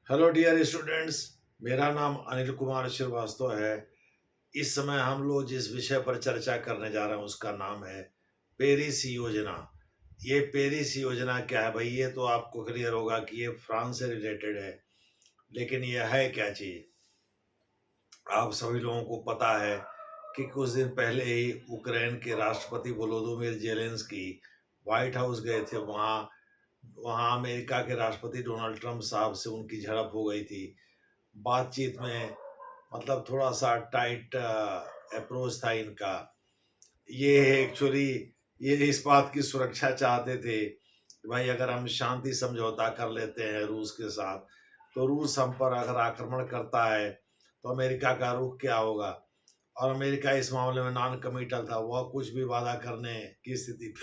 Hello dear students. मेरा नाम अनिल कुमार श्रीवास्तव है। इस समय हम लोग जिस विषय पर चर्चा करने जा रहे हैं उसका नाम है पेरिस योजना। ये पेरिस योजना क्या है भाई? ये तो आपको क्लियर होगा कि ये फ्रांस से रिलेटेड है, लेकिन ये है क्या चीज? आप सभी लोगों को पता है कि कुछ दिन पहले ही यूक्रेन के राष्ट्रपति वोलोदिमीर जेलेंस्की व्हाइट हाउस गए थे। वहाँ वहाँ अमेरिका के राष्ट्रपति डोनाल्ड ट्रंप साहब से उनकी झड़प हो गई थी। बातचीत में मतलब थोड़ा सा टाइट अप्रोच था इनका। ये एक्चुअली ये इस बात की सुरक्षा चाहते थे कि भाई अगर हम शांति समझौता कर लेते हैं रूस के साथ, तो रूस हम पर अगर आक्रमण करता है तो अमेरिका का रुख क्या होगा। और अमेरिका इस मामले में नॉन कमिटल था, वह कुछ भी वादा करने की स्थिति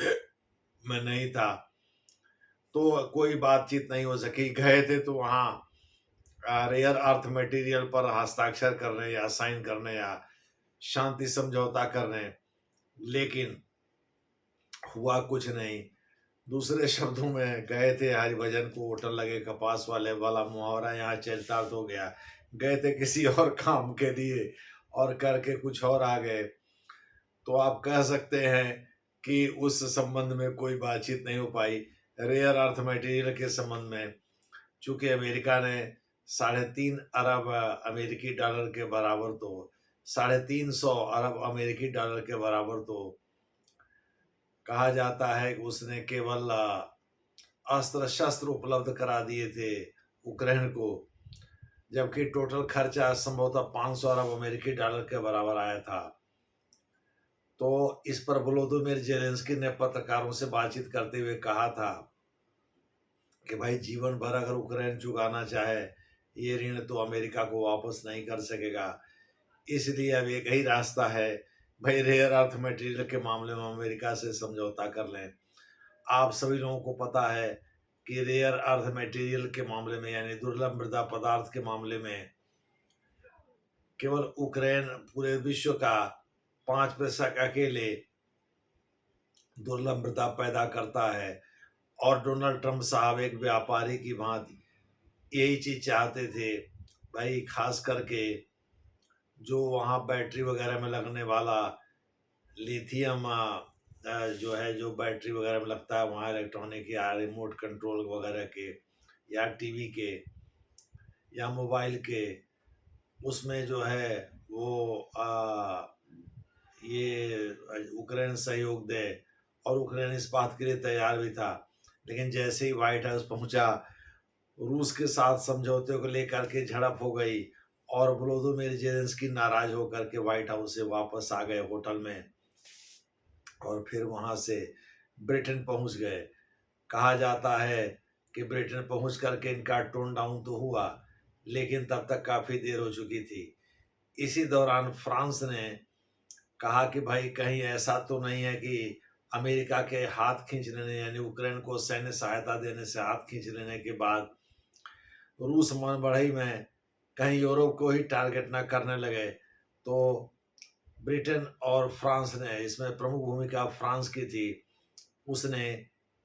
में नहीं था, तो कोई बातचीत नहीं हो सकी। गए थे तो वहाँ रेयर अर्थ मटेरियल पर हस्ताक्षर करने या साइन करने या शांति समझौता करने, लेकिन हुआ कुछ नहीं। दूसरे शब्दों में गए थे हरिभजन को होटल लगे कपास वाले वाला मुहावरा यहाँ चरितार्थ हो गया। गए थे किसी और काम के लिए और करके कुछ और आ गए। तो आप कह सकते हैं कि उस संबंध में कोई बातचीत नहीं हो पाई। रेयर अर्थ मटेरियल के संबंध में चूंकि अमेरिका ने 3.5 अरब अमेरिकी डॉलर के बराबर, तो 350 अरब अमेरिकी डॉलर के बराबर तो कहा जाता है कि उसने केवल अस्त्र शस्त्र उपलब्ध करा दिए थे यूक्रेन को, जबकि टोटल खर्चा संभवतः 500 अरब अमेरिकी डॉलर के बराबर आया था। तो इस पर वोलोदिमीर जेलेंस्की ने पत्रकारों से बातचीत करते हुए कहा था कि भाई जीवन भर अगर यूक्रेन चुकाना चाहे ये ऋण तो अमेरिका को वापस नहीं कर सकेगा। इसलिए अब एक ही रास्ता है, भाई रेयर अर्थ मटेरियल के मामले में अमेरिका से समझौता कर लें। आप सभी लोगों को पता है कि रेयर अर्थ मटेरियल के मामले में यानी दुर्लभ मृदा पदार्थ के मामले में केवल यूक्रेन पूरे विश्व का 5% अकेले दुर्लभ मृदा पैदा करता है। और डोनाल्ड ट्रंप साहब एक व्यापारी की भांति यही चीज चाहते थे भाई, खास करके जो वहाँ बैटरी वगैरह में लगने वाला लिथियम जो है, जो बैटरी वगैरह में लगता है वहाँ इलेक्ट्रॉनिक या रिमोट कंट्रोल वगैरह के या टीवी के या मोबाइल के, उसमें जो है वो ये यूक्रेन सहयोग दे। और यूक्रेन इस बात के लिए तैयार भी था, लेकिन जैसे ही व्हाइट हाउस पहुंचा रूस के साथ समझौते को लेकर के झड़प हो गई और वोलोदिमीर जेलेंस्की नाराज होकर के व्हाइट हाउस से वापस आ गए होटल में और फिर वहां से ब्रिटेन पहुंच गए। कहा जाता है कि ब्रिटेन पहुंच करके इनका टोन डाउन तो हुआ, लेकिन तब तक काफी देर हो चुकी थी। इसी दौरान फ्रांस ने कहा कि भाई कहीं ऐसा तो नहीं है कि अमेरिका के हाथ खींच लेने यानी यूक्रेन को सैन्य सहायता देने से हाथ खींच लेने के बाद रूस मन बढ़ई में कहीं यूरोप को ही टारगेट ना करने लगे। तो ब्रिटेन और फ्रांस ने, इसमें प्रमुख भूमिका फ्रांस की थी, उसने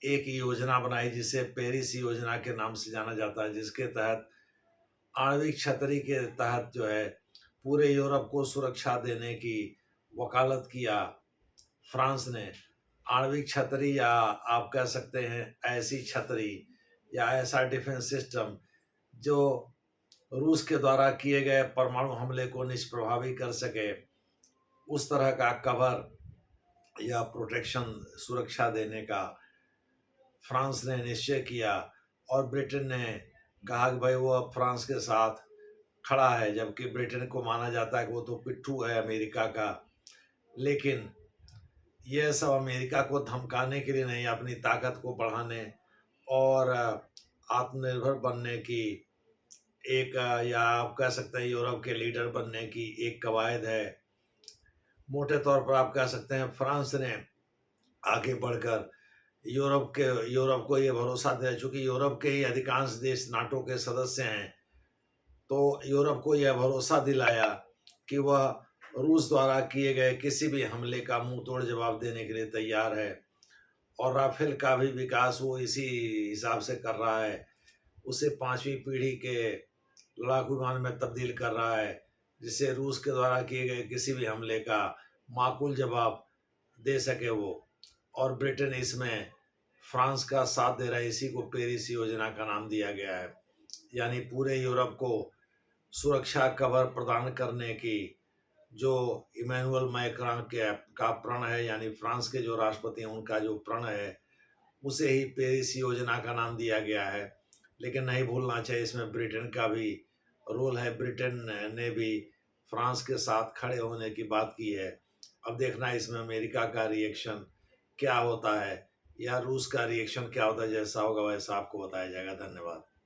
एक योजना बनाई जिसे पेरिस योजना के नाम से जाना जाता है, जिसके तहत आणविक छतरी के तहत जो है पूरे यूरोप को सुरक्षा देने की वकालत किया फ्रांस ने। आणविक छतरी या आप कह सकते हैं ऐसी छतरी या ऐसा डिफेंस सिस्टम जो रूस के द्वारा किए गए परमाणु हमले को निष्प्रभावी कर सके, उस तरह का कवर या प्रोटेक्शन सुरक्षा देने का फ्रांस ने निश्चय किया। और ब्रिटेन ने कहा कि भाई वो अब फ्रांस के साथ खड़ा है, जबकि ब्रिटेन को माना जाता है कि वो तो पिट्ठू है अमेरिका का। लेकिन यह सब अमेरिका को धमकाने के लिए नहीं, अपनी ताकत को बढ़ाने और आत्मनिर्भर बनने की एक या आप कह सकते हैं यूरोप के लीडर बनने की एक कवायद है। मोटे तौर पर आप कह सकते हैं फ्रांस ने आगे बढ़कर यूरोप को ये भरोसा दिया, चूंकि यूरोप के ही अधिकांश देश नाटो के सदस्य हैं, तो यूरोप को यह भरोसा दिलाया कि वह रूस द्वारा किए गए किसी भी हमले का मुंह तोड़ जवाब देने के लिए तैयार है। और राफेल का भी विकास वो इसी हिसाब से कर रहा है। उसे 5वीं पीढ़ी के लड़ाकू विमान में तब्दील कर रहा है, जिससे रूस के द्वारा किए गए किसी भी हमले का माकूल जवाब दे सके वो। और ब्रिटेन इसमें फ्रांस का साथ दे रहा है। इसी को पेरिस योजना का नाम दिया गया है। यानी पूरे यूरोप को सुरक्षा कवर प्रदान करने की जो इमैनुअल मैक्रों के का प्रण है, यानी फ्रांस के जो राष्ट्रपति हैं उनका जो प्रण है, उसे ही पेरिस योजना का नाम दिया गया है। लेकिन नहीं भूलना चाहिए इसमें ब्रिटेन का भी रोल है। ब्रिटेन ने भी फ्रांस के साथ खड़े होने की बात की है। अब देखना है इसमें अमेरिका का रिएक्शन क्या होता है या रूस का रिएक्शन क्या होता है। जैसा होगा वैसा आपको बताया जाएगा। धन्यवाद।